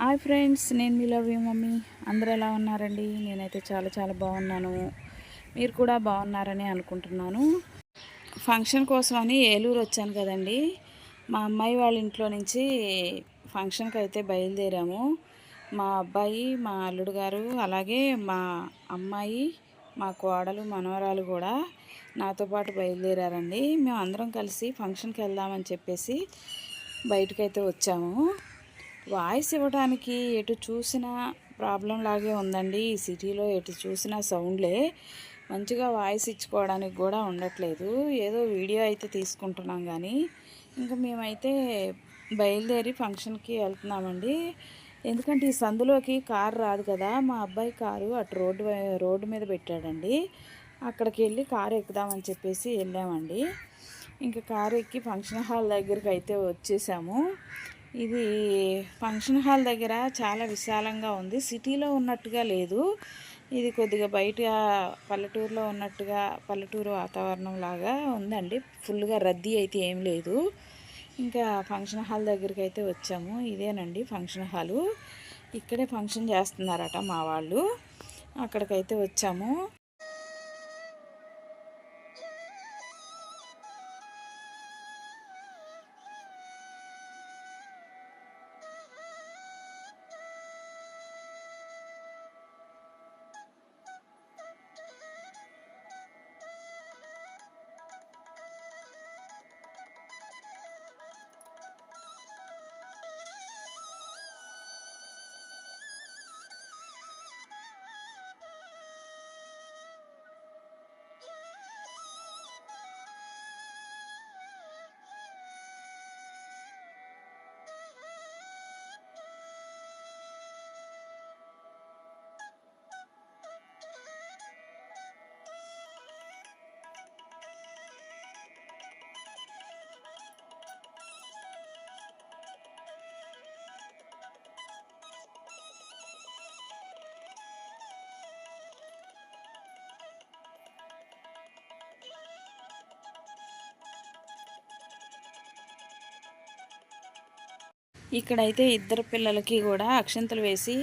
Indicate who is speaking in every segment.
Speaker 1: Hi friends, నేను మీ love you mummy. అందరూ ఎలా ఉన్నారండి? నేనైతే చాలా చాలా బాగున్నాను. మీరు కూడా బాగున్నారని అనుకుంటున్నాను. ఫంక్షన్ కోసమని ఏలూరు వచ్చాను కదండి. మా అమ్మాయి వాళ్ళ ఇంట్లో నుంచి ఫంక్షన్కి అయితే బయలుదేరాము. మా అబ్బాయి, మా అల్లుడు గారు, అలాగే మా అమ్మాయి, మా కోడలు, మనవరాలు కూడా నాతో పాటు బయలుదేరారండి. మేము అందరం కలిసి ఫంక్షన్కి వెళ్దామని చెప్పేసి బయటకైతే వచ్చాము. వాయిస్ ఇవ్వడానికి ఎటు చూసినా ప్రాబ్లం లాగే ఉందండి. ఈ సిటీలో ఎటు చూసినా సౌండ్లే, మంచిగా వాయిస్ ఇచ్చుకోవడానికి కూడా ఉండట్లేదు. ఏదో వీడియో అయితే తీసుకుంటున్నాం కానీ ఇంకా మేమైతే బయలుదేరి ఫంక్షన్కి వెళ్తున్నామండి. ఎందుకంటే ఈ సందులోకి కారు రాదు కదా. మా అబ్బాయి కారు అటు రోడ్డు మీద పెట్టాడండి. అక్కడికి వెళ్ళి కారు ఎక్కుదామని చెప్పేసి వెళ్ళామండి. ఇంకా కారు ఎక్కి ఫంక్షన్ హాల్ దగ్గరికి అయితే వచ్చేసాము. ఇది ఫంక్షన్ హాల్ దగ్గర చాలా విశాలంగా ఉంది. సిటీలో ఉన్నట్టుగా లేదు. ఇది కొద్దిగా బయట పల్లెటూరులో ఉన్నట్టుగా, పల్లెటూరు వాతావరణం లాగా ఉందండి. ఫుల్గా రద్దీ అయితే ఏం లేదు. ఇంకా ఫంక్షన్ హాల్ దగ్గరికి అయితే వచ్చాము. ఇదేనండి ఫంక్షన్ హాలు. ఇక్కడే ఫంక్షన్ చేస్తున్నారట మా వాళ్ళు. అక్కడికైతే వచ్చాము. ఇక్కడైతే ఇద్దరు పిల్లలకి కూడా అక్షంతలు వేసి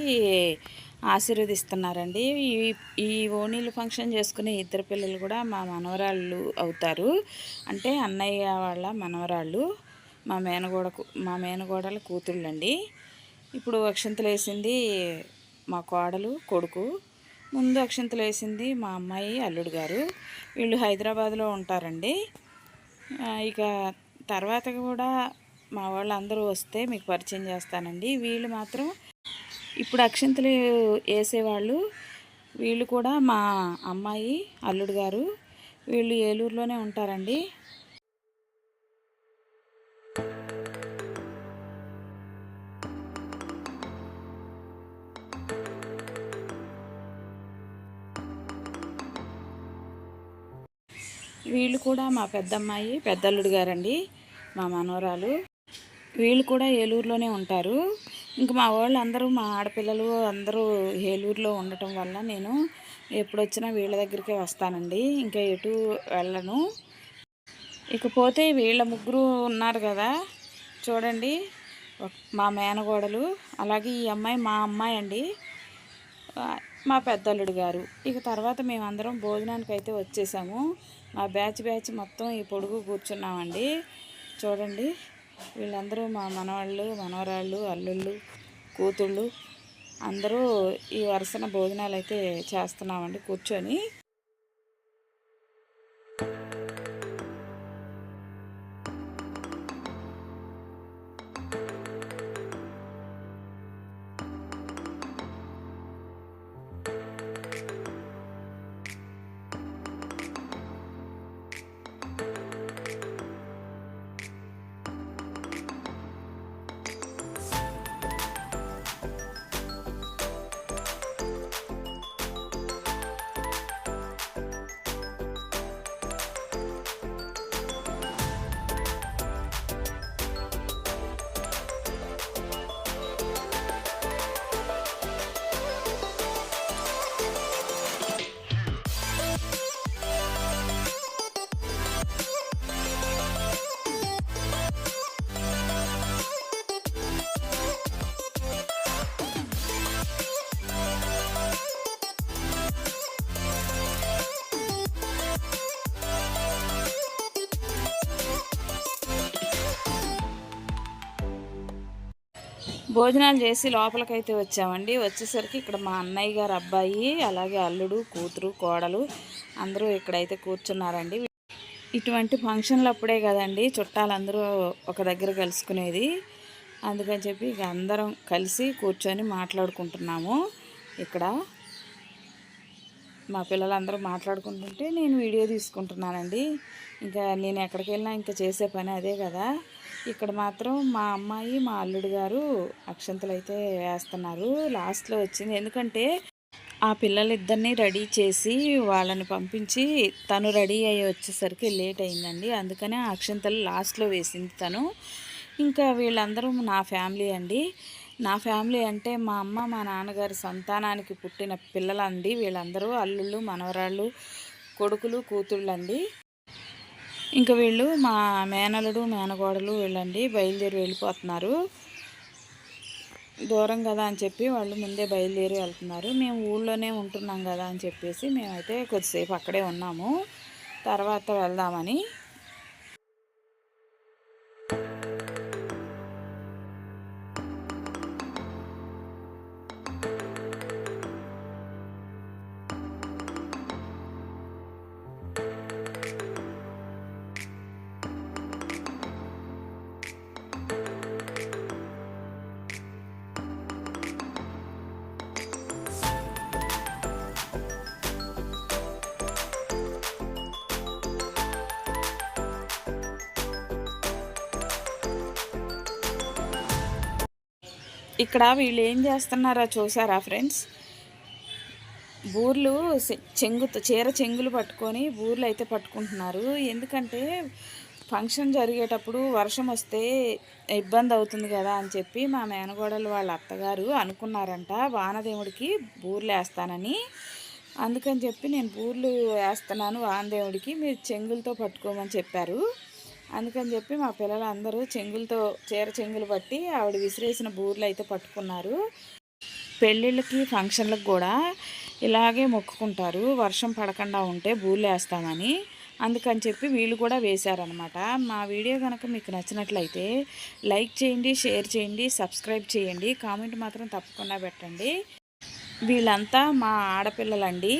Speaker 1: ఆశీర్వదిస్తున్నారండి. ఈ ఓణీలు ఫంక్షన్ చేసుకునే ఇద్దరు పిల్లలు కూడా మా మనవరాళ్ళు అవుతారు. అంటే అన్నయ్య వాళ్ళ మనవరాళ్ళు, మా మేనగోడల కూతుళ్ళండి. ఇప్పుడు అక్షంతలు వేసింది మా కోడలు కొడుకు. ముందు అక్షంతలు వేసింది మా అమ్మాయి అల్లుడు గారు. వీళ్ళు హైదరాబాద్లో ఉంటారండి. ఇక తర్వాత కూడా మా వాళ్ళు అందరూ వస్తే మీకు పరిచయం చేస్తానండి. వీళ్ళు మాత్రం ఇప్పుడు అక్షంతలు వేసేవాళ్ళు. వీళ్ళు కూడా మా అమ్మాయి అల్లుడు గారు. వీళ్ళు ఏలూరులోనే ఉంటారండి. వీళ్ళు కూడా మా పెద్దమ్మాయి పెద్దల్లుడు గారండి, మా మనవరాలు. వీళ్ళు కూడా ఏలూరులోనే ఉంటారు. ఇంక మా వాళ్ళు అందరూ, మా ఆడపిల్లలు అందరూ ఏలూరులో ఉండటం వల్ల నేను ఎప్పుడొచ్చినా వీళ్ళ దగ్గరికే వస్తానండి. ఇంకా ఎటు వెళ్ళను. ఇకపోతే వీళ్ళ ముగ్గురు ఉన్నారు కదా, చూడండి. మా మేనగోడలు, అలాగే ఈ అమ్మాయి మా అమ్మాయి అండి, మా పెద్దల్లుడు గారు. ఇక తర్వాత మేమందరం భోజనానికి అయితే వచ్చేసాము. మా బ్యాచ్ మొత్తం ఈ పొడుగు కూర్చున్నామండి. చూడండి, వీళ్ళందరూ మా మనవాళ్ళు, మనవరాళ్ళు, అల్లుళ్ళు, కూతుళ్ళు అందరూ ఈ వరుసన భోజనాలు అయితే చేస్తున్నామండి కూర్చొని. భోజనాలు చేసి లోపలికైతే వచ్చామండి. వచ్చేసరికి ఇక్కడ మా అన్నయ్య గారు అబ్బాయి, అలాగే అల్లుడు, కూతురు, కోడలు అందరూ ఇక్కడైతే కూర్చున్నారండి. ఇటువంటి ఫంక్షన్లు అప్పుడే కదండి చుట్టాలందరూ ఒక దగ్గర కలుసుకునేది. అందుకని చెప్పి ఇక అందరం కలిసి కూర్చొని మాట్లాడుకుంటున్నాము. ఇక్కడ మా పిల్లలందరూ మాట్లాడుకుంటుంటే నేను వీడియో తీసుకుంటున్నానండి. ఇంకా నేను ఎక్కడికి వెళ్ళినా ఇంకా చేసే పని అదే కదా. ఇక్కడ మాత్రం మా అమ్మాయి, మా అల్లుడు గారు అక్షంతలు అయితే వేస్తున్నారు. లాస్ట్లో వచ్చింది, ఎందుకంటే ఆ పిల్లలిద్దరినీ రెడీ చేసి వాళ్ళని పంపించి తను రెడీ అయ్యి వచ్చేసరికి లేట్ అయిందండి. అందుకనే ఆ అక్షంతలు లాస్ట్లో వేసింది తను. ఇంకా వీళ్ళందరూ నా ఫ్యామిలీ అండి. నా ఫ్యామిలీ అంటే మా అమ్మ, మా నాన్నగారి సంతానానికి పుట్టిన పిల్లలండి వీళ్ళందరూ. అల్లుళ్ళు, మనవరాళ్ళు, కొడుకులు, కూతుళ్ళండి. ఇంకా వీళ్ళు మా మేనలుడు, మేనగోడలు వీళ్ళండి. బయలుదేరి వెళ్ళిపోతున్నారు. దూరం కదా అని చెప్పి వాళ్ళు ముందే బయలుదేరి వెళ్తున్నారు. మేము ఊళ్ళోనే ఉంటున్నాం కదా అని చెప్పేసి మేమైతే కొద్దిసేపు అక్కడే ఉన్నాము, తర్వాత వెళ్దామని. ఇక్కడ వీళ్ళు ఏం చేస్తున్నారో చూసారా ఫ్రెండ్స్? బూర్లు చీర చెంగులు పట్టుకొని బూర్లు అయితే పట్టుకుంటున్నారు. ఎందుకంటే ఫంక్షన్ జరిగేటప్పుడు వర్షం వస్తే ఇబ్బంది అవుతుంది కదా అని చెప్పి మా మేనగోడలు వాళ్ళ అత్తగారు అనుకున్నారంట వానదేవుడికి బూర్లు వేస్తానని. అందుకని చెప్పి నేను బూర్లు వేస్తున్నాను వానదేవుడికి, మీరు చెంగులతో పట్టుకోమని చెప్పారు. అందుకని చెప్పి మా పిల్లలు అందరూ చీర చెంగులు పట్టి ఆవిడ విసిరేసిన బూర్లు అయితే పట్టుకున్నారు. పెళ్ళిళ్ళకి, ఫంక్షన్లకు కూడా ఇలాగే మొక్కుకుంటారు, వర్షం పడకుండా ఉంటే బూర్లు వేస్తామని. అందుకని చెప్పి వీళ్ళు కూడా వేశారనమాట. మా వీడియో కనుక మీకు నచ్చినట్లయితే లైక్ చేయండి, షేర్ చేయండి, సబ్స్క్రైబ్ చేయండి, కామెంట్ మాత్రం తప్పకుండా పెట్టండి. వీళ్ళంతా మా ఆడపిల్లలండి.